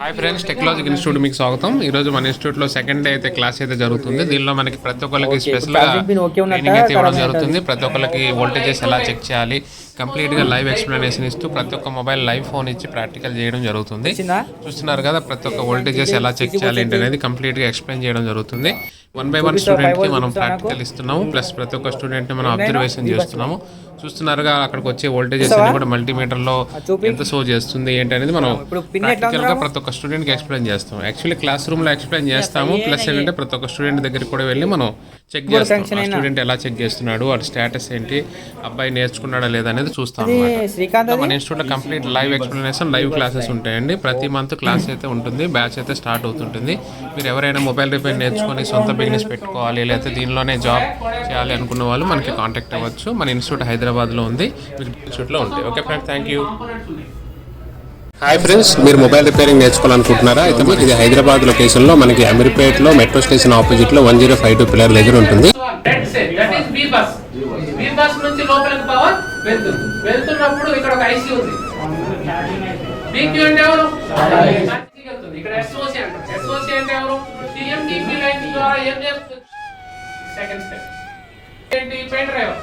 Hi friends, technology institute మీకు స్వాగతం. ఈ రోజు మన ఇన్స్టిట్యూట్ లో సెకండ్ డే అయితే క్లాస్ అయితే జరుగుతుంది. దీనిలో మనకి ప్రతి ఒక్కరికి స్పెషల్ గా ట్రైనింగ్ అయితే ఇవ్వడం జరుగుతుంది. ప్రతి ఒక్కరికి వోల్టేజెస్ ఎలా చెక్ చేయాలి, కంప్లీట్ గా లైవ్ ఎక్స్ప్లెనేషన్ ఇస్తూ ప్రతి ఒక్క మొబైల్ లైవ్ ఫోన్ ఇచ్చి ప్రాక్టికల్ చేయడం జరుగుతుంది. చూస్తున్నారు కదా, ప్రతి ఒక్క వోల్టేజెస్ ఎలా చెక్ చేయాలి ఏంటి అనేది కంప్లీట్ గా ఎక్స్ప్లెయిన్ చేయడం జరుగుతుంది. 1 by 1 స్టూడెంట్ కి మనం ప్రాక్టికల్ ఇస్తున్నాము, ప్లస్ ప్రతి ఒక్క స్టూడెంట్ ని మనం అబ్జర్వేషన్ చేస్తున్నాము. చూస్తున్నారుగా, అక్కడికి వచ్చే వోల్టేజెస్ అన్ని కూడా మల్టీమీటర్ లో ఎంత షో చేస్తుంది ఏంటి అనేది మనం ప్రాక్టికల్ గా ప్రతి ఒక్క స్టూడెంట్ కి ఎక్స్ప్లెయిన్ చేస్తాం. యాక్చువల్లీ క్లాస్ రూమ్ లో ఎక్స్ప్లెయిన్ చేస్తాము, ప్లస్ ఏంటంటే ప్రతి ఒక్క స్టూడెంట్ దగ్గరికి కూడా వెళ్ళి మనం చెక్ చేస్తాం. ఆ స్టూడెంట్ ఎలా చెక్ చేస్తున్నాడు, వాడి స్టేటస్ ఏంటి, అబ్బాయి నేర్చుకున్నాడా లేదా అనేది చూస్తాం అన్నమాట. మన ఇన్స్టిట్యూట్ లో complete live explanation, live classes ఉంటాయండి. ప్రతి మంత్ క్లాస్ అయితే ఉంటుంది, బ్యాచ్ అయితే స్టార్ట్ అవుతుంటుంది. మీరు ఎవరైనా మొబైల్ రిపేర్ నేర్చుకొని సొంత బిజినెస్ పెట్టుకోవాలి, లేకపోతే దీనిలోనే జాబ్ చేయాలి అనుకున్న వాళ్ళు మనకి కాంటాక్ట్ అవ్వచ్చు. మన ఇన్స్టిట్యూట్ హైదరాబాద్లో ఉంది, ఇన్స్టిట్యూట్లో ఉంటాయి. Okay friends, thank you. Hi friends, మీరు మొబైల్ రిపేరింగ్ నేర్చుకోవాలనుకుంటున్నారా? అయితే ఇది హైదరాబాద్ లొకేషన్లో మనకి అమీర్పేట్లో మెట్రో స్టేషన్ ఆపోజిట్లో 1052 పిల్లర్ దగ్గర ఉంటుంది. వెళ్తున్నప్పుడు ఇక్కడ ఒక ఐసీ ఉంది. బీక్యూ అంటే ఎవరు? ఇక్కడ ఎస్ఓసి అంటారు. ఎస్ఓసి అంటే ఎవరు? టీఎంటీపీ లైన్ ద్వారా ఏం చేస్తుంది? సెకండ్ స్టెప్ ఏంటి? Pen driver.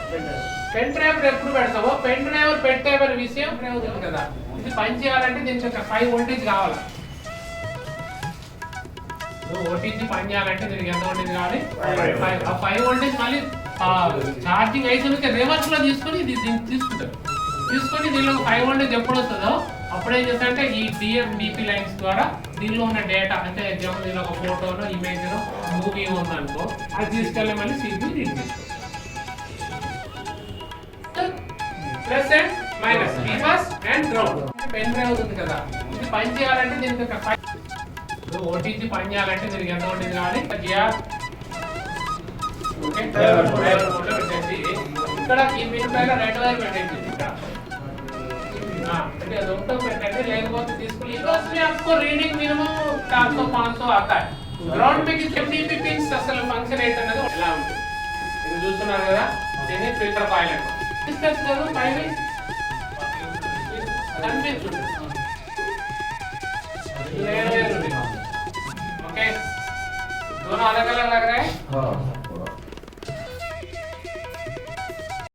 పెన్ డ్రైవర్ ఎప్పుడు పెడతావో, పెన్ డ్రైవర్ పెట్టే విషయం ఉంది కదా, ఇది పని చేయాలంటే దీనికి ఒక 5 వోల్టేజ్ కావాలి. ఓటీజీ పని చేయాలంటే దీనికి ఎంత వోల్టేజ్ కావాలి? 5 వోల్టేజ్. మళ్ళీ ఛార్జింగ్ అయితే రివర్స్ లో తీసుకొని దీన్ని తీసుకుంటారు. తీసుకొని దీనిలో 5 వోల్టేజ్ ఎప్పుడు వస్తుందో అప్పుడు ఏం చేస్తారంటే ఈ డిఎండిపి లైన్స్ ద్వారా దీనిలో ఉన్న డేటా, అంటే దీనిలో ఒక ఫోటోలో, ఇమేజ్లో, మూవీ ఉందనుకో, అది తీసుకెళ్ళి మళ్ళీ సీపీ రీడ్ చేసుకో. ప్లస్ అండ్ మైనస్, బీఫాస్ అండ్ గ్రౌండ్. పెన్ డ్రైవ్ ఉంది కదా, ఇది పని చేయాలంటే దీనికి ఒక 5 ఓటీజీ పని చేయాలంటే దీనికి ఎంత వోల్టేజ్ కావాలి? ఓకే, ఇక్కడ ఈ పిన్ పైన రెడ్ వైర్ పెట్టండి. लेకపోతే తీసుకుని इधर में आपको रीडिंग मिनिमम 400-500 आता है. ग्राउंड में कितने एमडीपी पिన్స్ అసలు ఫంక్షన్ ఏంటనేది ఎలా ఉంటుంది ఇది చూస్తున్నారు కదా. దీన్ని ఫిల్టర్ కాయిల్ అంటారు. డిస్కస్ करो पहले కన్విన్స్ ओके, दोनों अलग अलग लग रहा है.